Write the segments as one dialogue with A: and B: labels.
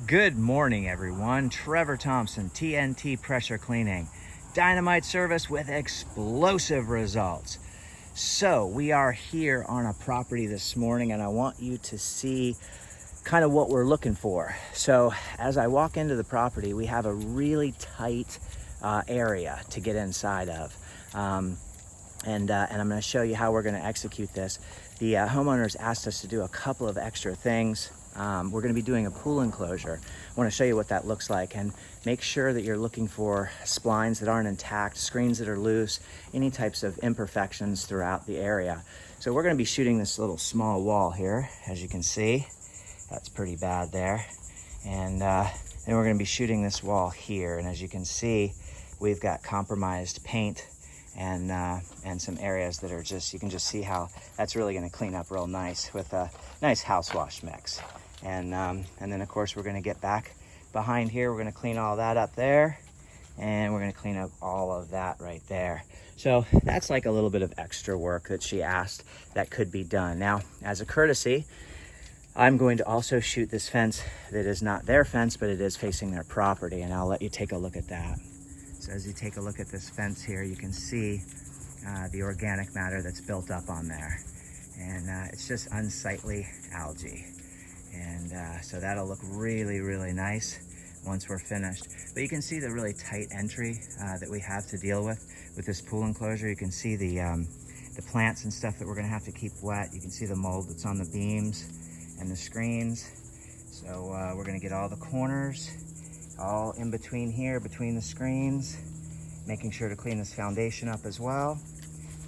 A: Good morning, everyone. Trevor Thompson, TNT Pressure Cleaning. Dynamite service with explosive results. So we are here on a property this morning and I want you to see kind of what we're looking for. So as I walk into the property, we have a really tight area to get inside of. And I'm going to show you how we're going to execute this. The homeowners asked us to do a couple of extra things. We're going to be doing a pool enclosure. I want to show you what that looks like, and make sure that you're looking for splines that aren't intact, screens that are loose, any types of imperfections throughout the area. So we're going to be shooting this little small wall here, as you can see. That's pretty bad there. And then we're going to be shooting this wall here, and as you can see, we've got compromised paint and some areas that are just, you can just see how that's really going to clean up real nice with a nice house wash mix. And then of course we're going to get back behind here. We're going to clean all that up there, and we're going to clean up all of that right there. So that's like a little bit of extra work that she asked that could be done. Now, as a courtesy, I'm going to also shoot this fence that is not their fence, but it is facing their property, and I'll let you take a look at that. So as you take a look at this fence here, you can see the organic matter that's built up on there. And it's just unsightly algae. And so that'll look really, really nice once we're finished. But you can see the really tight entry that we have to deal with this pool enclosure. You can see the plants and stuff that we're gonna have to keep wet. You can see the mold that's on the beams and the screens. So we're gonna get all the corners, all in between here, between the screens, making sure to clean this foundation up as well.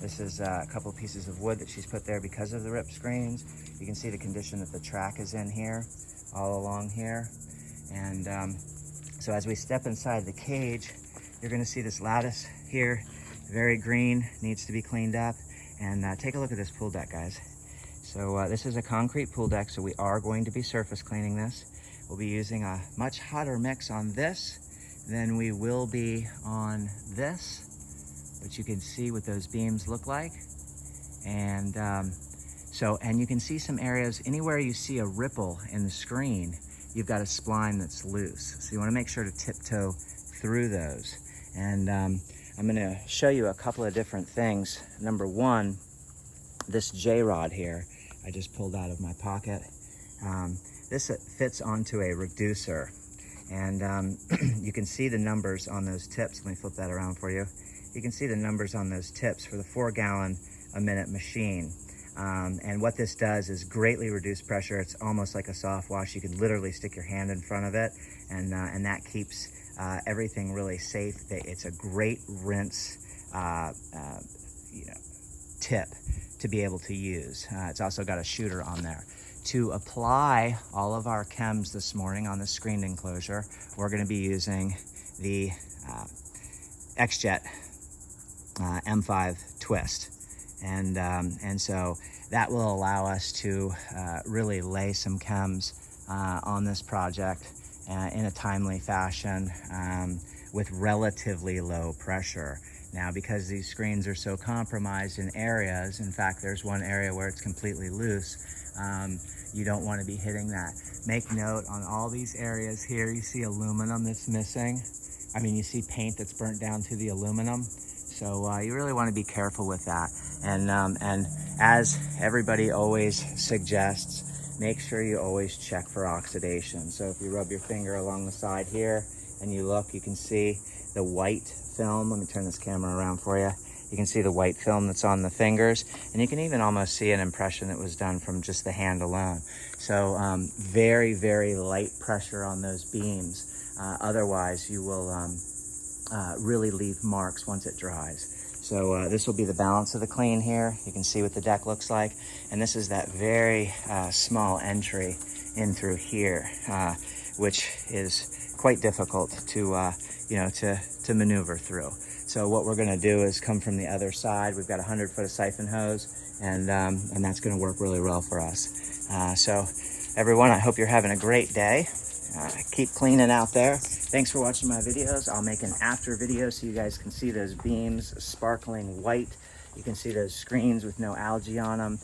A: This is a couple pieces of wood that she's put there because of the ripped screens. You can see the condition that the track is in here, all along here. And so as we step inside the cage, you're gonna see this lattice here, very green, needs to be cleaned up. And take a look at this pool deck, guys. So this is a concrete pool deck, so we are going to be surface cleaning this. We'll be using a much hotter mix on this than we will be on this, but you can see what those beams look like. And and you can see some areas, anywhere you see a ripple in the screen, you've got a spline that's loose. So you wanna make sure to tiptoe through those. And I'm gonna show you a couple of different things. Number one, this J-rod here, I just pulled out of my pocket. This fits onto a reducer, and you can see the numbers on those tips. Let me flip that around for you. You can see the numbers on those tips for the 4 gallon a minute machine. And what this does is greatly reduce pressure. It's almost like a soft wash. You can literally stick your hand in front of it, and that keeps everything really safe. It's a great rinse tip to be able to use. It's also got a shooter on there. To apply all of our chems this morning on the screened enclosure, we're going to be using the XJet M5 twist. And so that will allow us to really lay some chems on this project in a timely fashion with relatively low pressure. Now, because these screens are so compromised in areas, in fact, there's one area where it's completely loose, you don't want to be hitting that. Make note on all these areas here, you see aluminum that's missing. I mean, you see paint that's burnt down to the aluminum. So you really want to be careful with that. And as everybody always suggests, make sure you always check for oxidation. So if you rub your finger along the side here and you look, you can see the white film. Let me turn this camera around for you. You can see the white film that's on the fingers, and you can even almost see an impression that was done from just the hand alone. So very, very light pressure on those beams. Otherwise, you will really leave marks once it dries. So this will be the balance of the clean here. You can see what the deck looks like. And this is that very small entry in through here, which is quite difficult to, to maneuver through. So what we're gonna do is come from the other side. We've got a 100-foot of siphon hose, and that's gonna work really well for us. So everyone, I hope you're having a great day. Keep cleaning out there. Thanks for watching my videos. I'll make an after video so you guys can see those beams sparkling white. You can see those screens with no algae on them.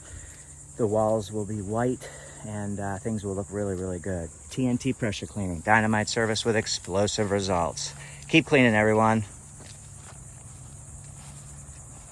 A: The walls will be white and things will look really, really good. TNT pressure cleaning, dynamite service with explosive results. Keep cleaning, everyone.